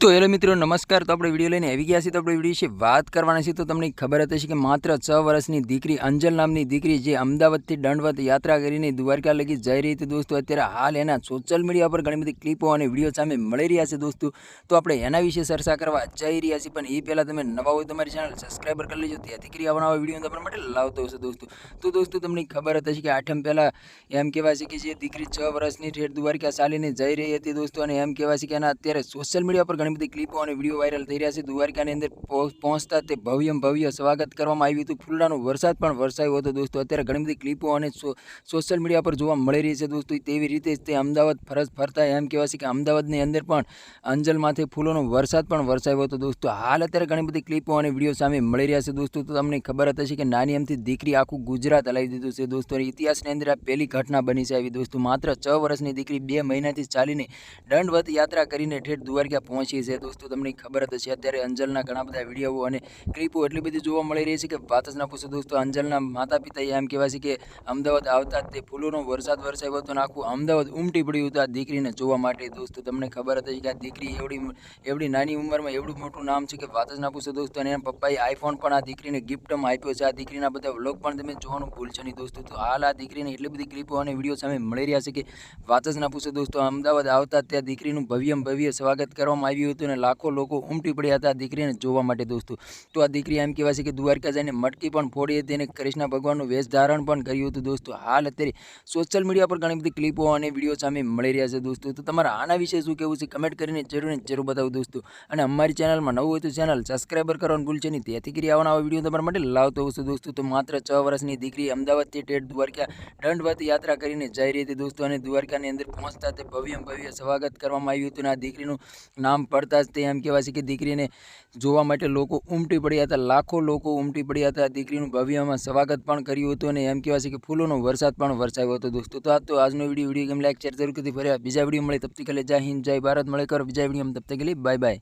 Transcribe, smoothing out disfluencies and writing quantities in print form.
तो हेलो मित्रों नमस्कार। तो આપણે વિડીયો લઈને આવી ગયા છીએ। તો આપણે વિડીયો વિશે વાત કરવાના છે। તો તમને ખબર હતી કે માત્ર 6 વર્ષની દીકરી અંજલ નામની દીકરી જે અમદાવાદથી દંડવત યાત્રા કરીને દ્વારકા લગી જઈ રહી હતી દોસ્તો, અત્યારે હાલ એના સોશિયલ મીડિયા પર ઘણી બધી ક્લિપો અને વિડીયો સામે મળી રહ્યા છે દોસ્તો। તો આપણે એના વિશે ચર્ચા કરવા જઈ રહ્યા છીએ, પણ એ પહેલાં તમે નવા હોય તો મારી ચેનલ સબસ્ક્રાઈબર કરી લેજો, ત્યાંથી કરી આવવાના વિડીયો તમારા માટે લાવતો હશે દોસ્તો। તો દોસ્તો તમને ખબર હતી કે આઠમ પહેલાં એમ કહેવાય છે કે જે દીકરી 6 વર્ષની ઠેઠ દ્વારકા ચાલીને જઈ રહી હતી દોસ્તો, અને એમ કહેવાય છે કે એના અત્યારે સોશિયલ મીડિયા પર ઘણી બધી ક્લિપો અને વિડીયો વાયરલ થઈ રહ્યા છે। દ્વારકાની અંદર પહોંચતા તે ભવ્ય સ્વાગત કરવામાં આવ્યું હતું, ફૂલડાનો વરસાદ પણ વરસાયો હતો દોસ્તો। અત્યારે ઘણી બધી ક્લિપો અને સોશિયલ મીડિયા પર જોવા મળી રહી છે દોસ્તો। તેવી રીતે તે અમદાવાદ ફરતા એમ કહેવાય છે કે અમદાવાદની અંદર પણ અંજલ માથે ફૂલોનો વરસાદ પણ વરસાયો હતો દોસ્તો। હાલ અત્યારે ઘણી બધી ક્લિપો અને વિડીયો સામે મળી રહ્યા છે દોસ્તો। તો તમને ખબર હતી કે નાની એમથી દીકરી આખું ગુજરાત હલાવી દીધું છે દોસ્તો। ઇતિહાસની અંદર આ પહેલી ઘટના બની છે આવી દોસ્તો। માત્ર 6 વર્ષની દીકરી 2 મહિનાથી ચાલીને દંડવત યાત્રા કરીને ઠેઠ દ્વારકા પહોંચી છે દોસ્તો। તમને ખબર જ છે અત્યારે અંજલના ઘણા બધા વિડીયો અને ક્લિપો એટલી બધી જોવા મળી રહી છે કે વાત જ ના પૂછો દોસ્તો। અંજલના માતા પિતાએ એમ કહેવાય છે કે અમદાવાદ આવતા તે ફૂલોનો વરસાદ વરસાયો હતો અને આખું અમદાવાદ ઉમટી પડ્યું હતું આ દીકરીને જોવા માટે દોસ્તો। તમને ખબર હતી કે આ દીકરી એવડી નાની ઉંમરમાં એવડું મોટું નામ છે કે વાત જ ના પૂછો દોસ્તો। અને એના પપ્પાએ આઈફોન પણ આ દીકરીને ગિફ્ટમાં આપ્યો છે। આ દીકરીના બધા વ્લોગ પણ તમે જોવાનું ભૂલશો નહીં દોસ્તો। તો હાલ આ દીકરીને એટલી બધી ક્લિપો અને વિડીયો સામે મળી રહ્યા છે કે વાત જ ના પૂછો દોસ્તો। અમદાવાદ આવતા ત્યાં દીકરીનું ભવ્ય સ્વાગત કરવામાં આવ્યું હતું અને લાખો લોકો ઉમટી પડ્યા હતા આ દીકરીને જોવા માટે દોસ્તો। તો આ દીકરી એમ કહેવાય છે કે દ્વારકા જઈને મટકી પણ ફોડી હતી અને કૃષ્ણ ભગવાનનું વેશ ધારણ પણ કર્યું હતું દોસ્તો। હાલ અત્યારે સોશિયલ મીડિયા પર ઘણી બધી ક્લિપો અને વિડીયો સામે મળી રહ્યા છે દોસ્તો। તો તમારા આના વિશે શું કહેવું છે કમેન્ટ કરીને જરૂર બતાવો દોસ્તો। અને અમારી ચેનલમાં નવું હોય તો ચેનલ સબસ્ક્રાઈબર કરવાનું ભૂલશો નહીં, તેથી કરી આવવાના વિડીયો તમારા માટે લાવતો હશે દોસ્તો। તો માત્ર 6 વર્ષની દીકરી અમદાવાદથી ઠેઠ દ્વારકા દંડવત યાત્રા કરીને જઈ રહી હતી દોસ્તો, અને દ્વારકાની અંદર પહોંચતા તે ભવ્ય સ્વાગત કરવામાં આવ્યું હતું અને આ દીકરીનું નામ પડતા જ તે એમ કહેવાય છે કે દીકરીને જોવા માટે લોકો ઉમટી પડ્યા હતા, લાખો લોકો ઉમટી પડ્યા હતા। દીકરીનું ભવ્યમાં સ્વાગત પણ કર્યું હતું અને એમ કહેવાય છે કે ફૂલોનો વરસાદ પણ વરસાયો હતો દોસ્તો। તો આજનો વિડીયો ગેમ લાઈક શેર જરૂર કરી ફર્યા બીજા વિડીયો મળે તબ તક કે लिए जय हिंद जय भारत, મળે કરો બીજા વિડીયો તબ તક કે लिए बाय बाय।